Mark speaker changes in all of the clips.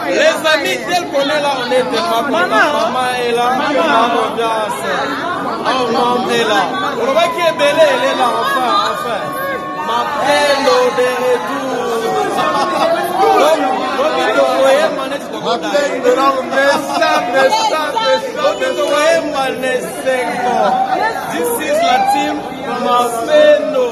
Speaker 1: Les amis tels qu'on est là, on est tellement maman est là, maman oh maman est là. On voit qui est belle, elle est là, enfin. Ma peine de retour. This is la team Mapendo.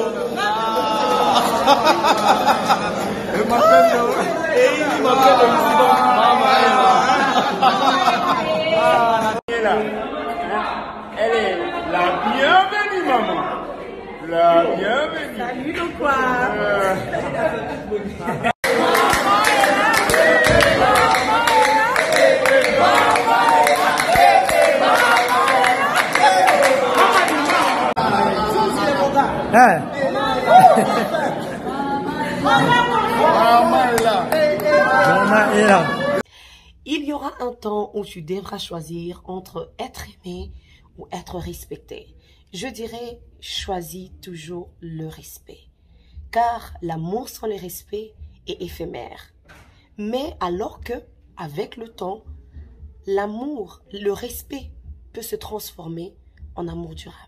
Speaker 2: Elle est la bienvenue, maman. La bienvenue.
Speaker 3: Salut le quoi.
Speaker 4: Il y aura un temps où tu devras choisir entre être aimé ou être respecté. Je dirais, choisis toujours le respect. Car l'amour sans le respect est éphémère. Mais alors que, avec le temps, l'amour, le respect peut se transformer en amour durable.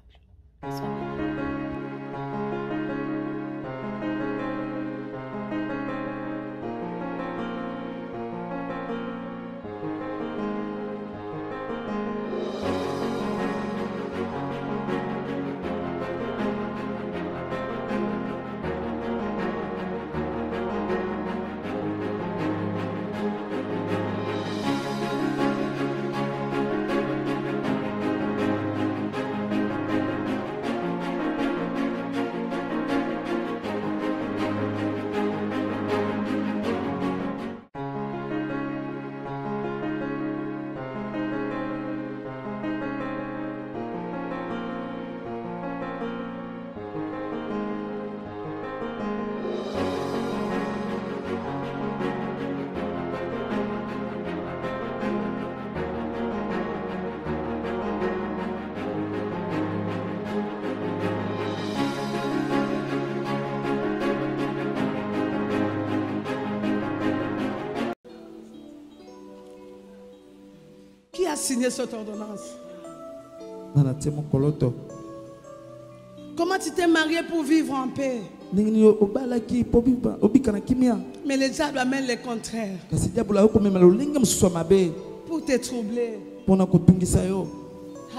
Speaker 3: Qui a signé cette ordonnance? Comment tu t'es marié pour vivre en paix? Mais le diable amène le contraire pour te troubler.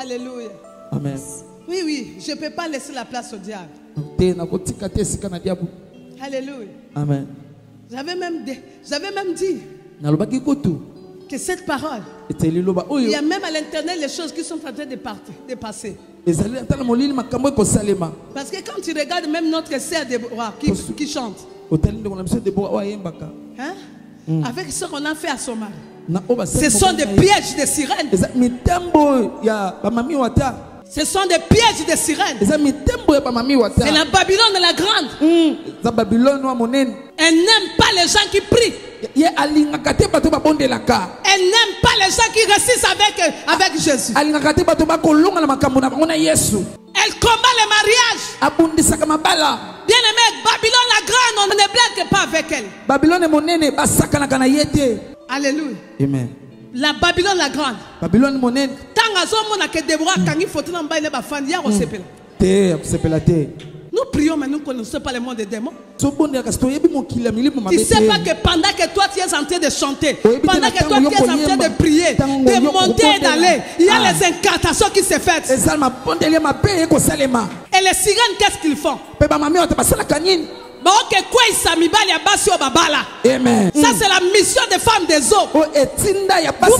Speaker 3: Alléluia.
Speaker 5: Amen.
Speaker 3: Oui, je ne peux pas laisser la place au diable. Alléluia.
Speaker 5: Amen.
Speaker 3: J'avais même dit que cette parole, il y a même à l'internet les choses qui sont en train de passer. Parce que quand tu regardes même notre sœur Déborah qui chante, hein? Avec ce qu'on a fait à son mari, ce sont des pièges de sirènes. Ce sont des pièges de sirènes. C'est la Babylone la grande. Elle n'aime pas les gens qui prient. Elle n'aime pas les gens qui résistent avec Jésus. Elle combat le mariage. Bien aimé, Babylone la grande, on ne blague pas avec elle. Alléluia.
Speaker 5: Amen.
Speaker 3: La Babylone la grande.
Speaker 5: Babylone monnaie.
Speaker 3: Nous prions mais nous ne connaissons pas le monde des démons. Tu ne sais pas que pendant que toi tu es en train de chanter, pendant que toi tu es en train de prier, de monter et d'aller, il y a les incantations qui se font. Et les sirènes, qu'est-ce qu'ils font?
Speaker 5: Amen.
Speaker 3: Ça c'est la mission des femmes des eaux. Vous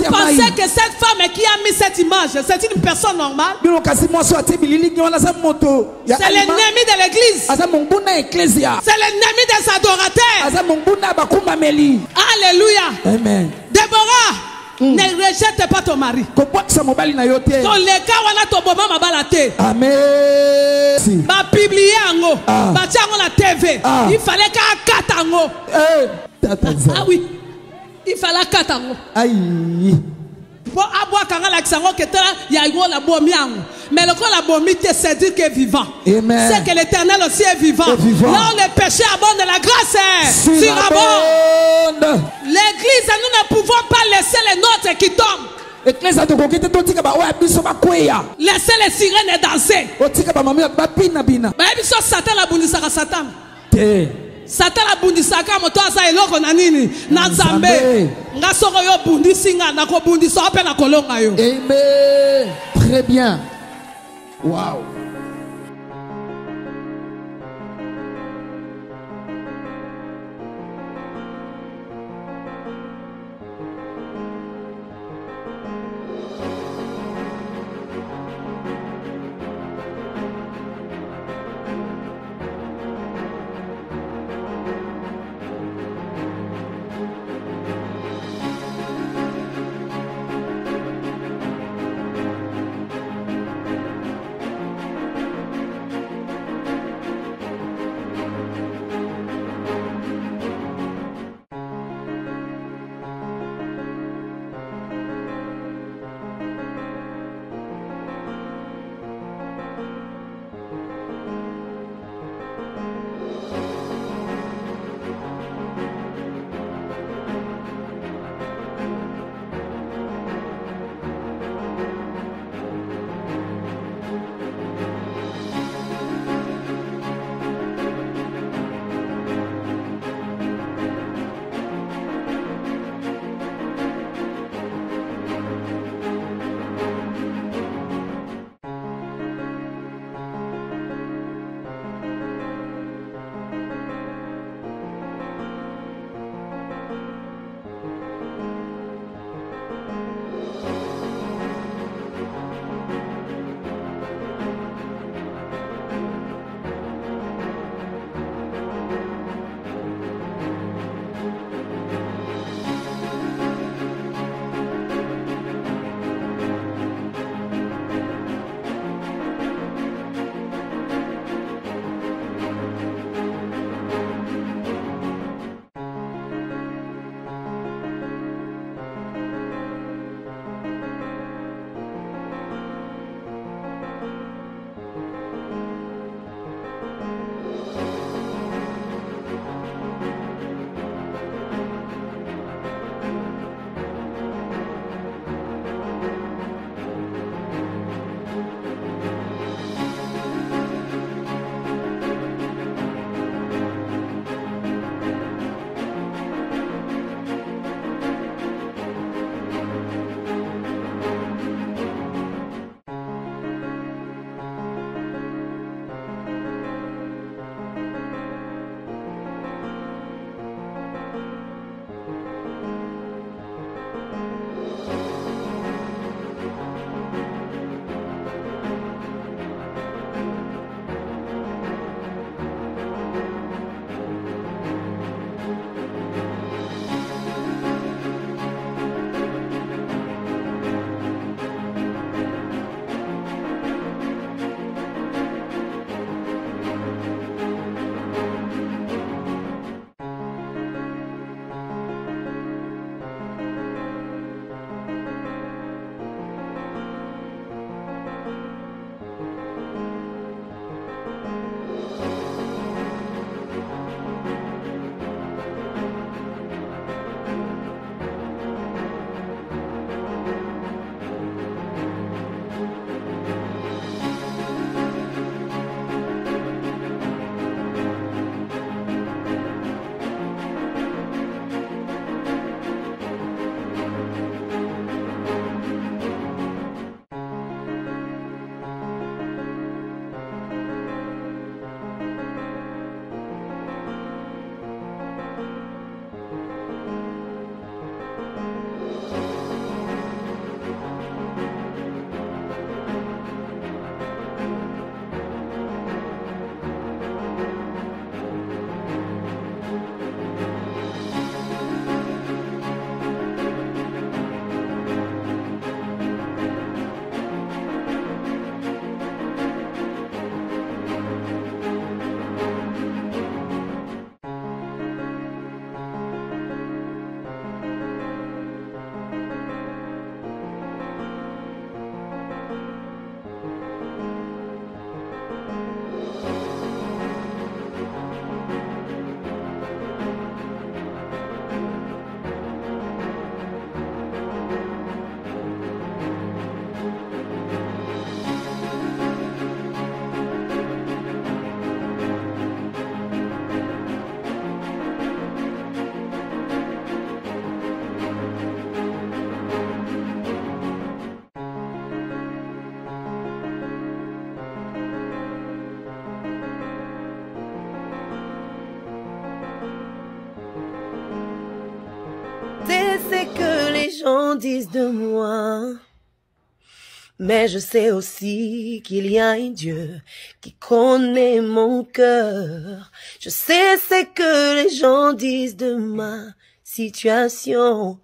Speaker 3: pensez que cette femme qui a mis cette image, c'est une personne normale? C'est l'ennemi de l'église. C'est l'ennemi des adorateurs. Alléluia.
Speaker 5: Amen.
Speaker 3: Déborah, ne rejette pas ton mari. Dans les cas où on a ton maman ma balate.
Speaker 5: Amen.
Speaker 3: Ma publié ango. Ma tiango la TV. Il fallait qu'à katango. Ah oui. Il fallait katango.
Speaker 5: Aïe.
Speaker 3: Mais le corps la bomité, c'est dire qu'il est vivant.
Speaker 5: Amen.
Speaker 3: C'est que l'Éternel aussi est vivant. Là où le péché abonde, la grâce est surabonde. L'église, nous ne pouvons pas laisser les nôtres qui tombent. Laissez les sirènes danser. Satan la bundisaka Satan. Satan la bundisaka moto asa eloko na nini na Nzambe. Nga soko yo bundisinga na ko bundisa ope na kolonga yo.
Speaker 5: Amen. Très bien. Wow.
Speaker 4: gens disent de moi. Mais je sais aussi qu'il y a un Dieu qui connaît mon cœur. Je sais ce que les gens disent de ma situation.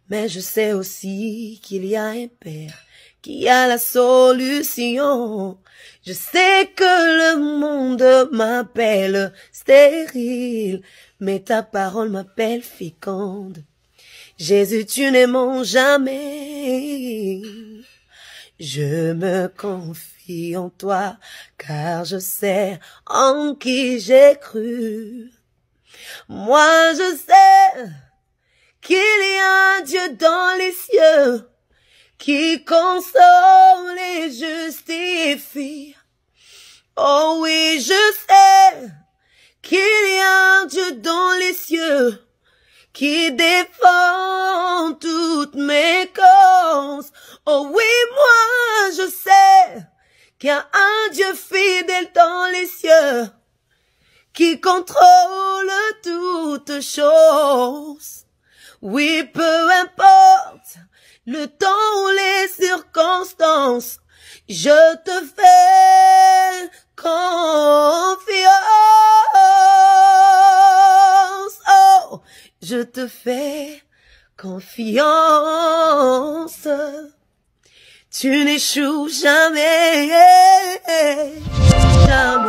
Speaker 4: Mais je sais aussi qu'il y a un Père qui a la solution. Je sais que le monde m'appelle stérile, mais ta parole m'appelle féconde. Jésus, tu ne mens jamais. Je me confie en toi, car je sais en qui j'ai cru. Moi, je sais qu'il y a un Dieu dans les cieux qui console et justifie. Oh oui, je sais qu'il y a un Dieu dans les cieux qui défend toutes mes causes. Oh oui, moi je sais qu'il y a un Dieu fidèle dans les cieux qui contrôle toutes choses. Oui, peu importe le temps ou les circonstances, je te fais confiance. Oh, je te fais confiance. Tu n'échoues jamais, jamais.